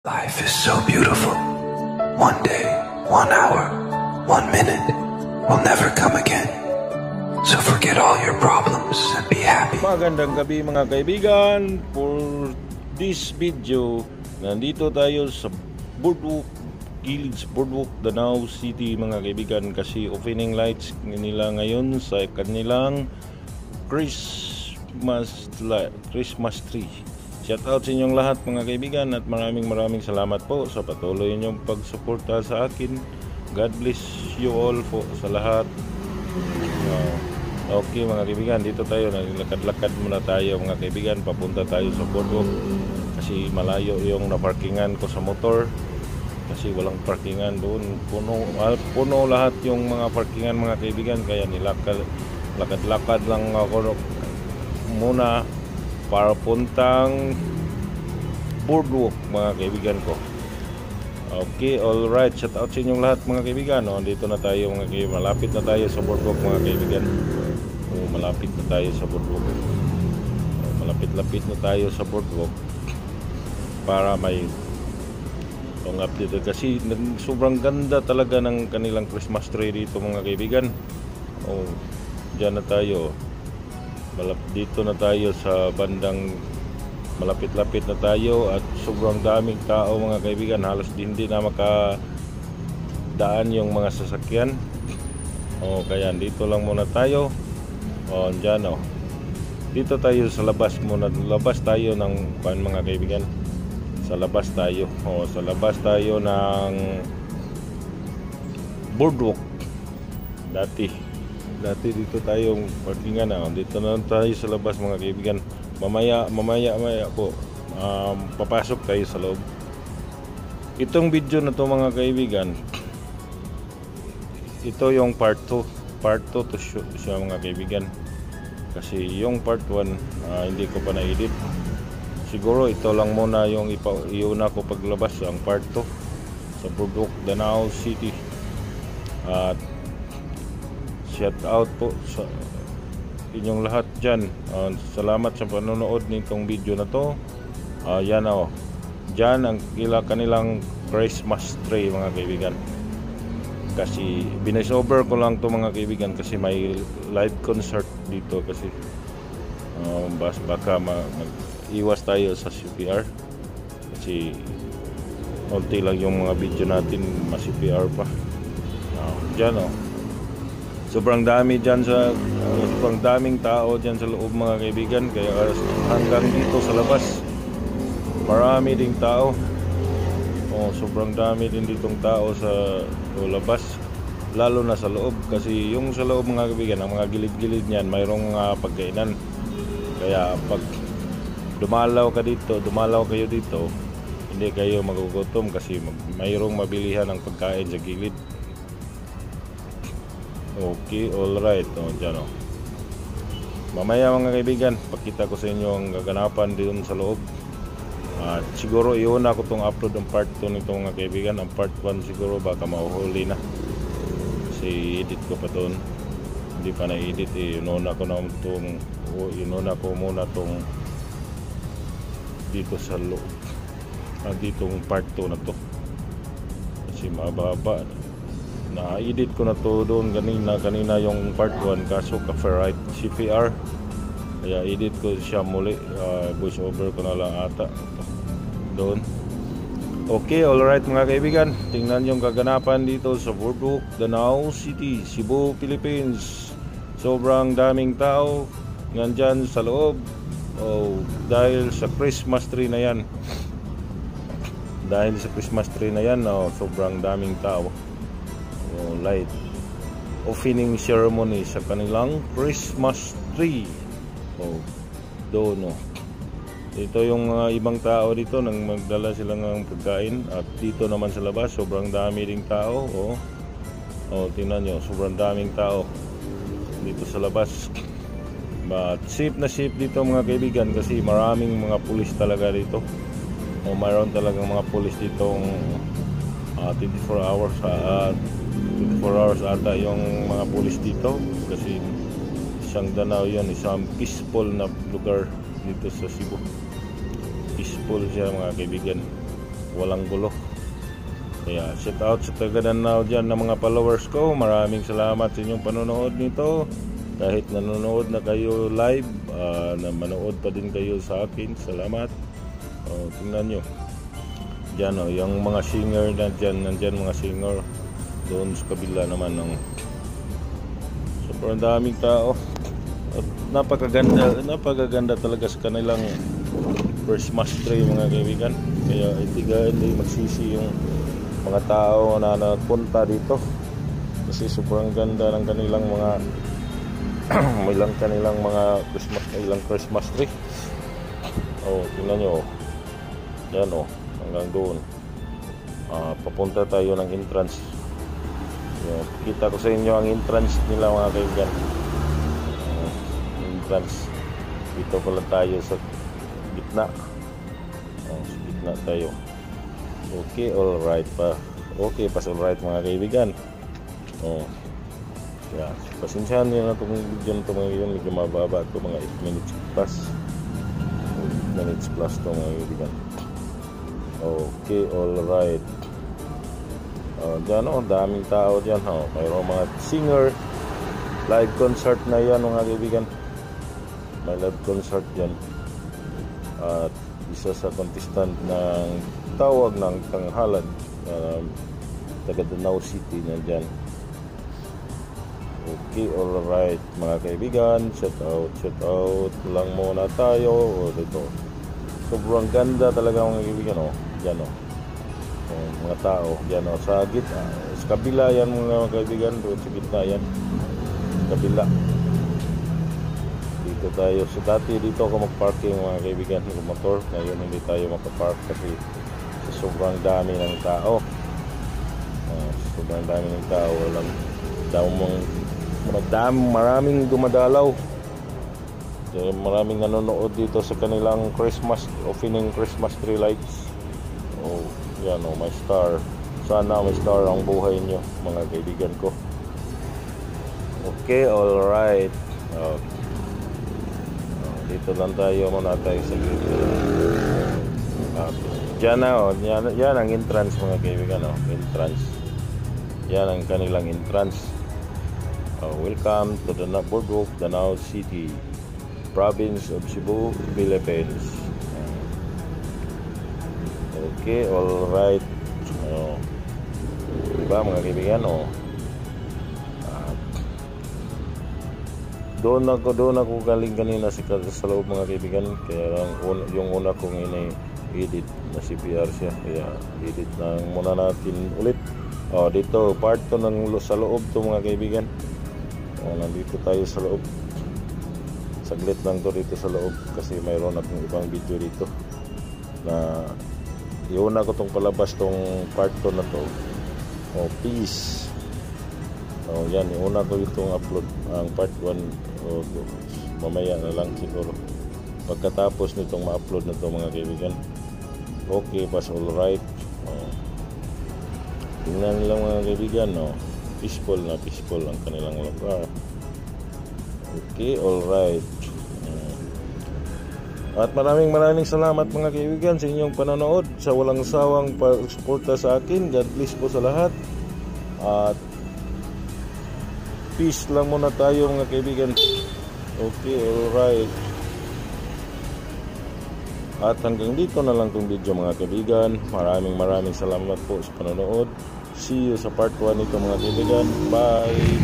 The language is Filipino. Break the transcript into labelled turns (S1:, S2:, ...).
S1: Life is so beautiful. One day, 1 hour, 1 minute will never come again. So forget all your problems and be happy.
S2: Magandang gabi mga kaibigan. For this video, nandito tayo sa Boardwalk, Gilid Boardwalk, Danau City mga kaibigan, kasi opening lights nila ngayon sa kanilang Christmas tree. Shout out sa inyong lahat mga kaibigan at maraming salamat po sa patuloy ninyong pagsuporta sa akin. God bless you all po sa lahat. Okay mga kaibigan, dito tayo, naglakad-lakad muna tayo mga kaibigan, papunta tayo sa Boardwalk kasi malayo yung naparkingan ko sa motor kasi walang parkingan doon, puno lahat yung mga parkingan mga kaibigan, kaya lakad-lakad lang ako muna para puntang Boardwalk mga kaibigan ko. Okay, alright, shout out sa inyong lahat mga kaibigan. Dito na tayo mga kaibigan, malapit na tayo sa Boardwalk mga kaibigan. Malapit na tayo sa Boardwalk. Malapit-lapit na tayo sa Boardwalk para may update kasi sobrang ganda talaga ng kanilang Christmas tree dito mga kaibigan. Diyan na tayo. Dito na tayo sa bandang malapit-lapit na tayo at sobrang daming tao mga kaibigan, halos hindi na makadaan yung mga sasakyan. Kaya dito lang muna tayo. Diyan dito tayo sa labas muna, labas tayo ng mga kaibigan, sa labas tayo. Sa labas tayo ng Boardwalk. Dati dito tayong parkingan dito na tayo sa labas mga kaibigan. Mamaya po papasok tayo sa loob. Itong video na to mga kaibigan, ito yung part 2 to siya mga kaibigan, kasi yung part 1 hindi ko pa na-edit. Siguro ito lang muna yung iuna ko paglabas, ang part 2 sa Boardwalk, Danau City. At shout out po sa inyong lahat dyan. Salamat sa panonood nitong video na to. Yan dyan ang kanilang Christmas tree mga kaibigan. Kasi binisover ko lang to mga kaibigan kasi may live concert dito, kasi baka iwas tayo sa CPR kasi konti lang yung mga video natin, mas CPR pa. Dyan sobrang dami dyan sobrang daming tao dyan sa loob mga kaibigan, kaya hanggang dito sa labas marami ding tao. Sobrang dami din ditong tao sa labas, lalo na sa loob, kasi yung sa loob mga kaibigan, ang mga gilid-gilid niyan mayroong pagkainan, kaya pag dumalaw kayo dito, hindi kayo magugutom kasi mayroong mabilihan ng pagkain sa gilid. Okay, alright. Dyan mamaya mga kaibigan, pakita ko sa inyo ang gaganapan din sa loob. At siguro iuna ko itong upload ng part 2 nito mga kaibigan. Ang part 1 siguro baka mauhuli na kasi edit ko pa doon, hindi pa na-edit. Inuna ko muna itong dito sa loob, ditong part 2 na to kasi mababa. Na-edit ko na to doon kanina yung part 1, kaso copyright CPR, kaya edit ko siya muli. Voice over ko na lang ata doon. Okay, alright mga kaibigan, tingnan yung kaganapan dito sa Boardwalk, Danau City, Cebu, Philippines. Sobrang daming tao nandyan sa loob dahil sa Christmas tree na yan. Sobrang daming tao. Light opening ceremony sa kanilang Christmas tree. Doon ito yung ibang tao dito nang magdala sila ng pagkain, at dito naman sa labas sobrang dami ding tao. Tingnan nyo, sobrang daming tao dito sa labas. But safe na safe dito mga kaibigan kasi maraming mga pulis talaga dito. Mayroon talagang mga pulis dito 24 hours ata yung mga pulis dito, kasi isang Danau yun, isang peaceful na lugar dito sa Cebu. Peaceful siya mga kaibigan. walang gulo. Kaya shout out sa taga-Danao dyan na mga followers ko. Maraming salamat sa inyong panonood nito. Kahit nanonood na kayo live, na manood pa din kayo sa akin. Salamat. Tingnan nyo. Dyan yung mga singer na dyan, nandyan mga singer. Doon sa kabila naman ng sobrang daming tao. At napakaganda talaga sa kanilang Christmas tree mga kaibigan. Kaya hindi magsisi yung mga tao na nagpunta dito. Kasi sobrang ganda ng kanilang mga kanilang mga Christmas tree. Tingnan nyo. Yan hanggang doon. Papunta tayo ng entrance. Kita ko sa inyo ang entrance nila mga kaibigan. Entrance. Dito pala tayo sa gitna. Sa gitna tayo. Okay, alright pa. Okay, pas alright mga kaibigan. Yeah, pasensyahan nyo na itong video na ito mga kaibigan. Medyo mababa ito, mga 8 minutes plus. 8 minutes plus ito mga kaibigan. Okay, alright. Diyan daming tao dyan. Mayroong mga singer. Live concert na yan mga kaibigan. May live concert dyan. At isa sa contestant ng tawag ng tanghalan, taga Danao City na dyan. Okay, alright mga kaibigan. Shout out lang muna tayo. Dito sobrang ganda talaga mga kaibigan. Dyan mga tao dyan sa gitna, sa kabila yan mga kaibigan. Doon sa gitna yan, kabila. Dito tayo. So dati dito ako magparking mga kaibigan ng motor. Ngayon hindi tayo makapark kasi sa sobrang dami ng tao. Sobrang dami ng tao. Walang maraming dumadalaw. So, maraming nanonood dito sa kanilang opening Christmas tree lights. Yan may star. Sana may star ang buhay nyo mga kaibigan ko. Okay, alright. Dito lang tayo muna tayo sa gilid. Diyan yan ang entrance mga kaibigan. Entrance. Yan ang kanilang entrance. Welcome to the Boardwalk, Danao City, Province of Cebu, Philippines. Okay, alright. Diba mga kaibigan? Doon ako galing kanina sa loob mga kaibigan. Kaya yung una kong ini-edit na CPR siya. Kaya edit na muna natin ulit. Dito part to sa loob to mga kaibigan. Nandito tayo sa loob. Saglit lang to dito sa loob kasi mayroon akong ibang video dito na iuna ko tong palabas tong part 2 na to. Peace. Yan, iuna ko itong upload ang part 1. Mamaya na lang siguro pagkatapos nitong ma-upload na to mga kaibigan. Okay, pas alright. Tingnan nila mga kaibigan. Peaceful ang kanilang lugar. Okay, alright. At maraming salamat mga kaibigan sa inyong panonood, sa walang sawang pagsuporta sa akin. God bless po sa lahat. At peace lang muna tayo mga kaibigan. Okay, alright. At hanggang dito na lang itong video mga kaibigan. Maraming salamat po sa panonood. See you sa part 1 nito mga kaibigan. Bye.